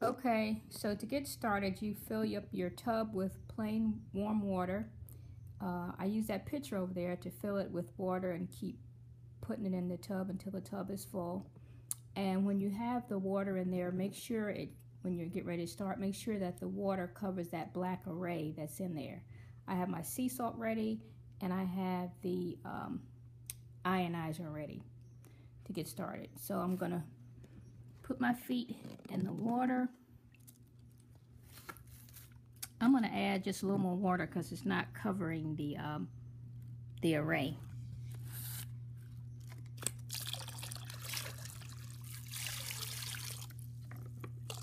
Okay, so to get started, you fill up your tub with plain warm water. I use that pitcher over there to fill it with water and keep putting it in the tub until the tub is full. And when you have the water in there, make sure when you get ready to start, make sure that the water covers that black array that's in there. I have my sea salt ready, and I have the ionizer ready to get started. So I'm gonna put my feet in the water. I'm going to add just a little more water because it's not covering the array.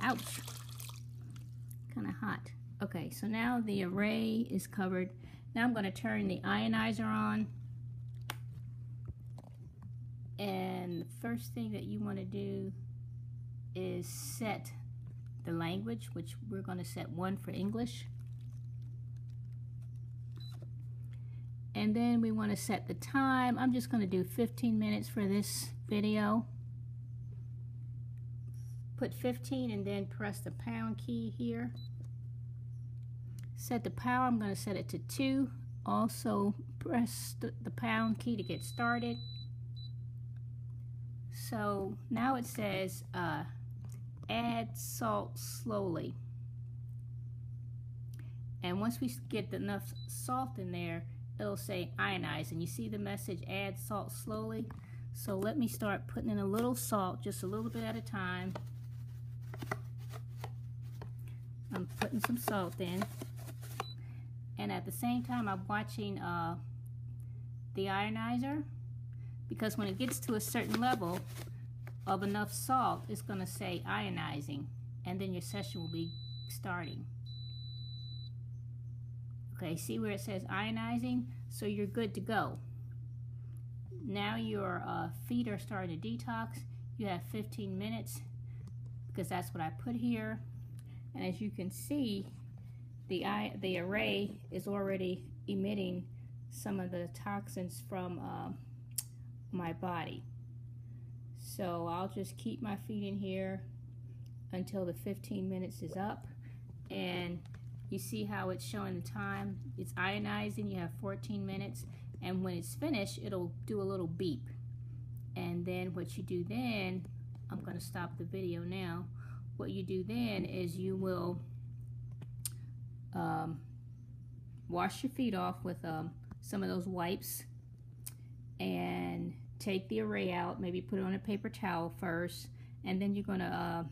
Ouch! Kind of hot. Okay, so now the array is covered. Now I'm going to turn the ionizer on. And the first thing that you want to do is set the language, which we're going to set 1 for English. And then we want to set the time. I'm just going to do 15 minutes for this video. Put 15 and then press the pound key here. Set the power, I'm going to set it to 2. Also press the pound key to get started. So now it says add salt slowly. And once we get enough salt in there, it'll say ionize, and you see the message add salt slowly. So let me start putting in a little salt, just a little bit at a time. I'm putting some salt in, and at the same time I'm watching the ionizer, because when it gets to a certain level of enough salt, it's going to say ionizing, and then your session will be starting. Okay, see where it says ionizing? So you're good to go. Now your feet are starting to detox. You have 15 minutes because that's what I put here. And as you can see, the array is already emitting some of the toxins from my body. So I'll just keep my feet in here until the 15 minutes is up. And you see how it's showing the time. It's ionizing. You have 14 minutes. And when it's finished, it'll do a little beep. And then what you do then, I'm going to stop the video now. What you do then is you will wash your feet off with some of those wipes, and take the array out. Maybe put it on a paper towel first, and then you're going to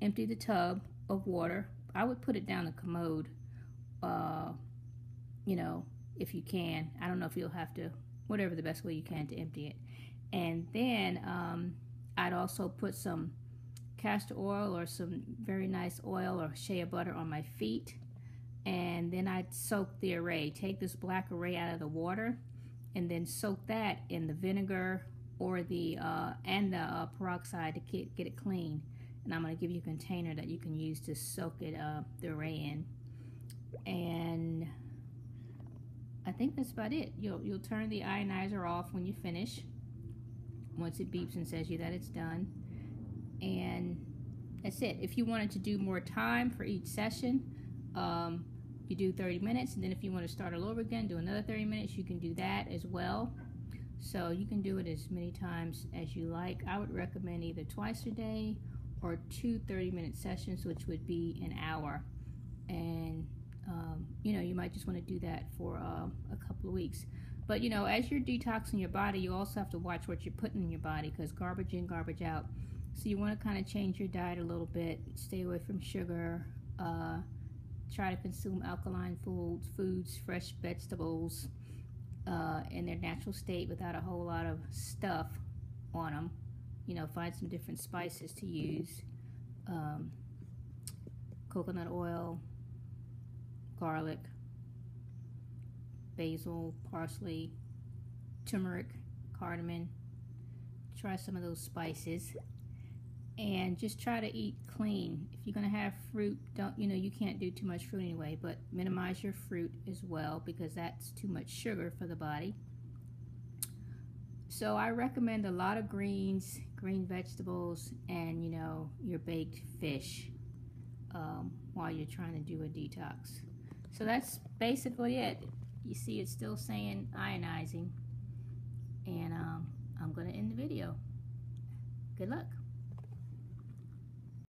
empty the tub of water. I would put it down the commode, if you can. I don't know if you'll have to, whatever the best way you can to empty it. And then I'd also put some castor oil or some very nice oil or shea butter on my feet. And then I'd soak the array. Take this black array out of the water, and then soak that in the vinegar or the peroxide to get it clean. And I'm going to give you a container that you can use to soak it the array in. And I think that's about it. You'll turn the ionizer off when you finish, once it beeps and says you that it's done. And that's it. If you wanted to do more time for each session, you do 30 minutes, and then if you want to start all over again, do another 30 minutes, you can do that as well. So you can do it as many times as you like. I would recommend either twice a day or 2 30-minute sessions, which would be an hour. And you might just want to do that for a couple of weeks. But as you're detoxing your body, you also have to watch what you're putting in your body, because garbage in, garbage out. So you want to kind of change your diet a little bit. Stay away from sugar. Try to consume alkaline foods, fresh vegetables in their natural state without a whole lot of stuff on them. Find some different spices to use. Coconut oil, garlic, basil, parsley, turmeric, cardamom. Try some of those spices. And just try to eat clean. If you're going to have fruit, you can't do too much fruit anyway, but minimize your fruit as well, because that's too much sugar for the body. So I recommend a lot of greens, green vegetables, and your baked fish while you're trying to do a detox. So that's basically it. You see it's still saying ionizing, and I'm going to end the video. Good luck.